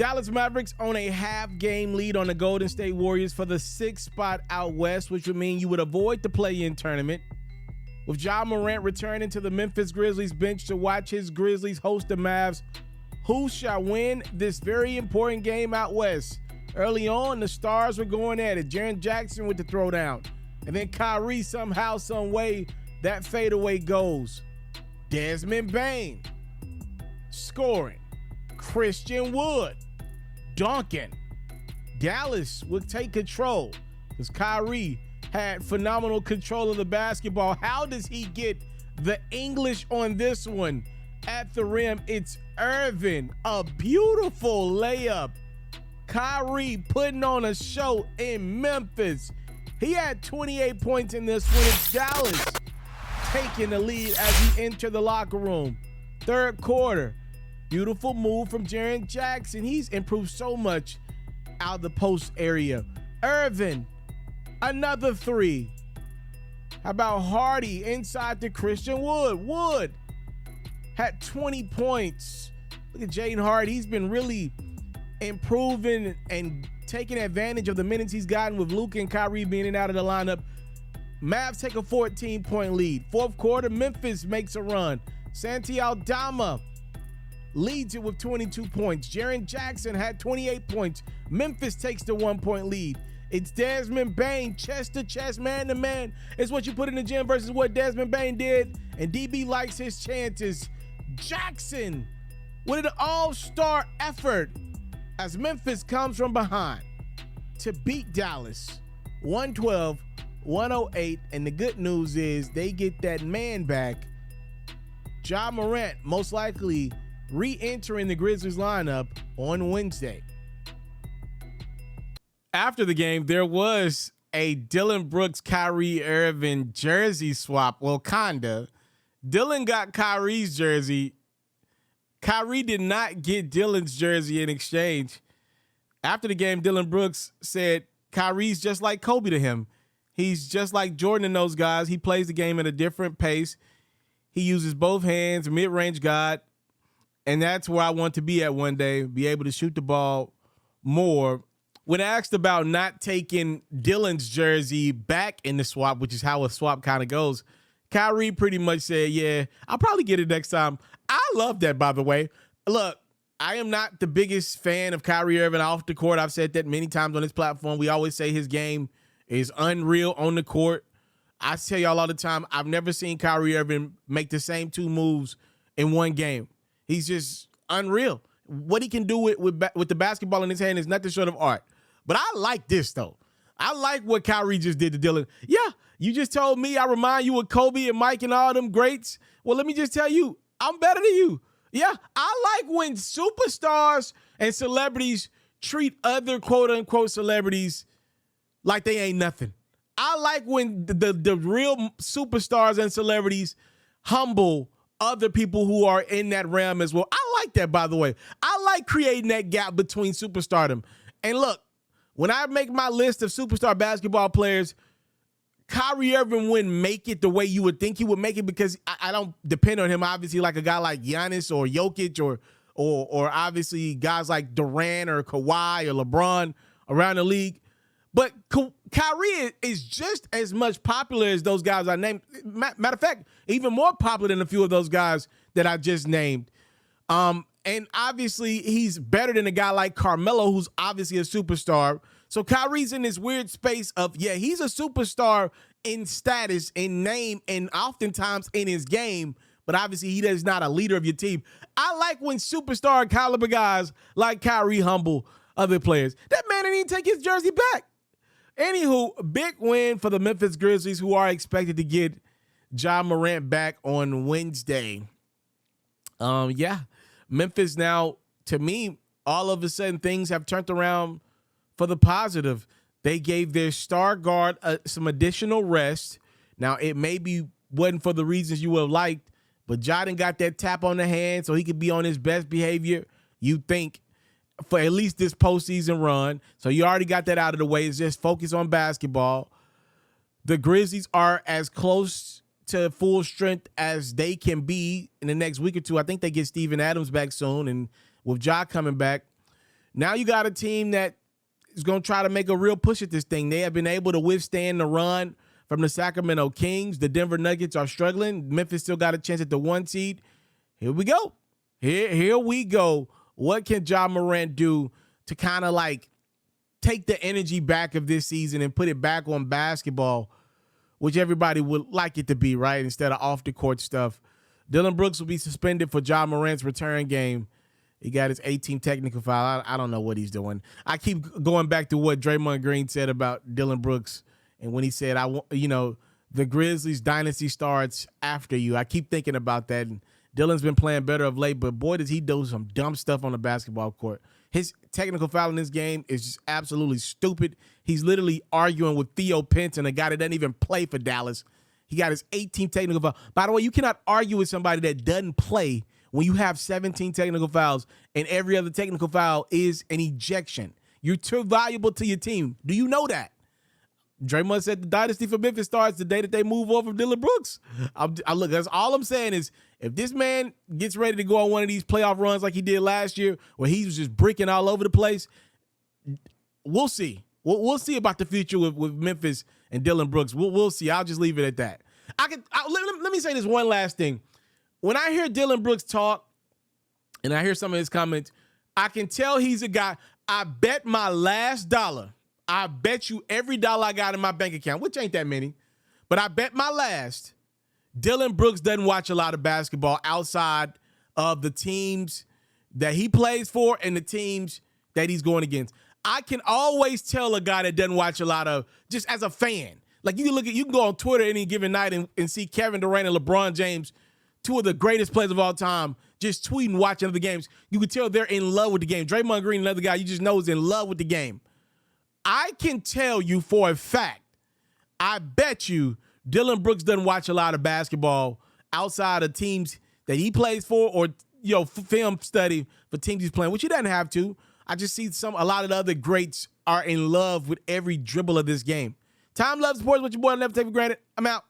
Dallas Mavericks own a half-game lead on the Golden State Warriors for the 6th spot out west, which would mean you would avoid the play-in tournament. With Ja Morant returning to the Memphis Grizzlies bench to watch his Grizzlies host the Mavs, who shall win this very important game out west? Early on, the stars were going at it. Jaren Jackson with the throwdown. And then Kyrie somehow, some way, that fadeaway goes. Desmond Bane scoring. Christian Wood dunking. Dallas would take control because Kyrie had phenomenal control of the basketball. How does he get the English on this one? At the rim, it's Irving. A beautiful layup. Kyrie putting on a show in Memphis. He had 28 points in this one. It's Dallas taking the lead as he entered the locker room. Third quarter. Beautiful move from Jaren Jackson. He's improved so much out of the post area. Irving, another three. How about Hardy inside to Christian Wood? Wood had 20 points. Look at Jaden Hardy. He's been really improving and taking advantage of the minutes he's gotten with Luka and Kyrie being in and out of the lineup. Mavs take a 14-point lead. Fourth quarter, Memphis makes a run. Santi Aldama leads it with 22 points. Jaren Jackson had 28 points. Memphis takes the 1-point lead. It's Desmond Bane, chest to chest, man to man. It's what you put in the gym versus what Desmond Bane did. And DB likes his chances. Jackson with an all-star effort as Memphis comes from behind to beat Dallas 112-108. And the good news is they get that man back. Ja Morant most likely re-entering the Grizzlies lineup on Wednesday. After the game, there was a Dillon Brooks, Kyrie Irving jersey swap. Well, kinda. Dillon got Kyrie's jersey. Kyrie did not get Dillon's jersey in exchange. After the game, Dillon Brooks said Kyrie's just like Kobe to him. He's just like Jordan and those guys. He plays the game at a different pace. He uses both hands, mid-range god. And that's where I want to be at one day, be able to shoot the ball more. When asked about not taking Dillon's jersey back in the swap, which is how a swap kind of goes, Kyrie pretty much said, yeah, I'll probably get it next time. I love that, by the way. Look, I am not the biggest fan of Kyrie Irving off the court. I've said that many times on this platform. We always say his game is unreal on the court. I tell y'all all the time, I've never seen Kyrie Irving make the same two moves in one game. He's just unreal. What he can do with the basketball in his hand is nothing short of art. But I like this, though. I like what Kyrie just did to Dillon. Yeah, you just told me I remind you of Kobe and Mike and all them greats. Well, let me just tell you, I'm better than you. Yeah, I like when superstars and celebrities treat other quote-unquote celebrities like they ain't nothing. I like when the real superstars and celebrities humble other people who are in that realm as well. I like that, by the way. I like creating that gap between superstardom. And look, when I make my list of superstar basketball players, Kyrie Irving wouldn't make it the way you would think he would make it because I don't depend on him, obviously, like a guy like Giannis or Jokic or obviously guys like Durant or Kawhi or LeBron around the league. But Kyrie is just as much popular as those guys I named. Matter of fact, even more popular than a few of those guys that I just named. And obviously, he's better than a guy like Carmelo, who's obviously a superstar. So Kyrie's in this weird space of, yeah, he's a superstar in status, in name, and oftentimes in his game. But obviously, he is not a leader of your team. I like when superstar caliber guys like Kyrie humble other players. That man didn't even take his jersey back. Anywho, big win for the Memphis Grizzlies, who are expected to get Ja Morant back on Wednesday. Yeah, Memphis now, to me, all of a sudden things have turned around for the positive. They gave their star guard some additional rest. Now, it maybe wasn't for the reasons you would have liked, but Ja done got that tap on the hand so he could be on his best behavior, you think, for at least this postseason run. So you already got that out of the way. It's just focus on basketball. The Grizzlies are as close to full strength as they can be in the next week or two. I think they get Steven Adams back soon, and with Ja coming back, Now you got a team that is going to try to make a real push at this thing. They have been able to withstand the run from the Sacramento Kings. The Denver Nuggets are struggling. Memphis still got a chance at the 1 seed. Here we go. Here we go. What can Ja Morant do to kind of like take the energy back of this season and put it back on basketball, which everybody would like it to be, right? Instead of off the court stuff. Dillon Brooks will be suspended for Ja Morant's return game. He got his 18th technical foul. I don't know what he's doing. I keep going back to what Draymond Green said about Dillon Brooks, and when he said, the Grizzlies dynasty starts after you. I keep thinking about that. And Dillon's been playing better of late, but boy, does he do some dumb stuff on the basketball court. His technical foul in this game is just absolutely stupid. He's literally arguing with Theo Pinson, a guy that doesn't even play for Dallas. He got his 18th technical foul. By the way, you cannot argue with somebody that doesn't play when you have 17 technical fouls and every other technical foul is an ejection. You're too valuable to your team. Do you know that? Draymond said the dynasty for Memphis starts the day that they move on from Dillon Brooks. Look, that's all I'm saying is if this man gets ready to go on one of these playoff runs like he did last year where he was just bricking all over the place, we'll see. We'll see about the future with Memphis and Dillon Brooks. We'll see. I'll just leave it at that. Let me say this one last thing. When I hear Dillon Brooks talk and I hear some of his comments, I can tell he's a guy. I bet my last dollar. I bet you every dollar I got in my bank account, which ain't that many, but I bet my last, Dillon Brooks doesn't watch a lot of basketball outside of the teams that he plays for and the teams that he's going against. I can always tell a guy that doesn't watch a lot of, just as a fan. Like you can go on Twitter any given night and see Kevin Durant and LeBron James, two of the greatest players of all time, just tweeting, watching other games. You can tell they're in love with the game. Draymond Green, another guy you just know is in love with the game. I can tell you for a fact, I bet you Dillon Brooks doesn't watch a lot of basketball outside of teams that he plays for or film study for teams he's playing, which he doesn't have to. I just see a lot of the other greats are in love with every dribble of this game. Time, love, sports, what your boy never take for granted. I'm out.